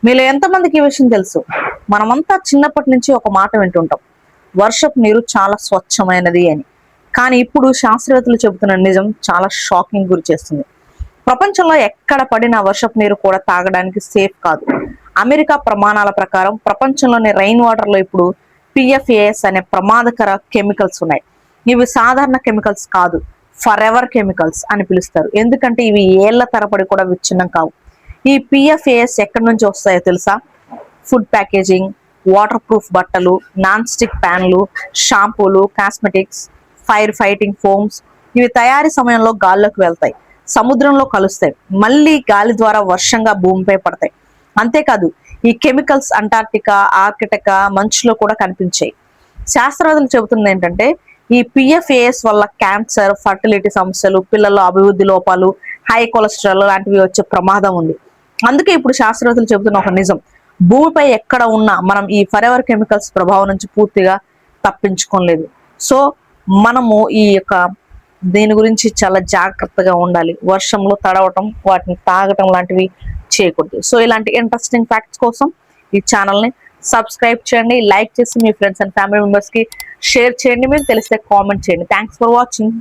మీలో ఎంతమందికి ఈ విషయం తెలుసు? మనమంతా చిన్నప్పటి నుంచి ఒక మాట వింటుంటాం, వర్షపు నీరు చాలా స్వచ్ఛమైనది అని. కానీ ఇప్పుడు శాస్త్రవేత్తలు చెబుతున్న నిజం చాలా షాకింగ్ గురి చేస్తుంది. ప్రపంచంలో ఎక్కడ పడిన వర్షపు నీరు కూడా తాగడానికి సేఫ్ కాదు. అమెరికా ప్రమాణాల ప్రకారం ప్రపంచంలోని రైన్ వాటర్ లో ఇప్పుడు పిఎఫ్ఏఎస్ అనే ప్రమాదకర కెమికల్స్ ఉన్నాయి. ఇవి సాధారణ కెమికల్స్ కాదు, ఫర్ ఎవర్ కెమికల్స్ అని పిలుస్తారు. ఎందుకంటే ఇవి ఏళ్ల తరబడి కూడా విచ్ఛిన్నం కావు. ఈ పిఎఫ్ఏఎస్ ఎక్కడి నుంచి వస్తాయో తెలుసా? ఫుడ్ ప్యాకేజింగ్, వాటర్ ప్రూఫ్ బట్టలు, నాన్ స్టిక్ ప్యాన్లు, షాంపూలు, కాస్మెటిక్స్, ఫైర్ ఫైటింగ్ ఫోమ్స్. ఇవి తయారీ సమయంలో గాల్లోకి వెళ్తాయి, సముద్రంలో కలుస్తాయి, మళ్ళీ గాలి ద్వారా వర్షంగా భూమిపై పడతాయి. అంతేకాదు ఈ కెమికల్స్ అంటార్క్టికా, ఆర్కిటికా మంచులో కూడా కనిపించాయి. శాస్త్రవేత్తలు చెబుతున్నది ఏంటంటే ఈ పిఎఫ్ఏఎస్ వల్ల క్యాన్సర్, ఫర్టిలిటీ సమస్యలు, పిల్లల అభివృద్ధి లోపాలు, హై కొలెస్ట్రాల్ లాంటివి వచ్చే ప్రమాదం ఉంది. అందుకే ఇప్పుడు శాస్త్రవేత్తలు చెబుతున్న ఒక నిజం, భూమిపై ఎక్కడ ఉన్నా మనం ఈ ఫర్ ఎవర్ కెమికల్స్ ప్రభావం నుంచి పూర్తిగా తప్పించుకోలేదు. సో మనము ఈ యొక్క దీని గురించి చాలా జాగ్రత్తగా ఉండాలి. వర్షంలో తడవటం, వాటిని తాగటం లాంటివి చేయకూడదు. సో ఇలాంటి ఇంట్రెస్టింగ్ ఫ్యాక్ట్స్ కోసం ఈ ఛానల్ని సబ్స్క్రైబ్ చేయండి, లైక్ చేసి మీ ఫ్రెండ్స్ అండ్ ఫ్యామిలీ మెంబర్స్ కి షేర్ చేయండి. మీకు తెలిస్తే కామెంట్ చేయండి. Thanks for watching.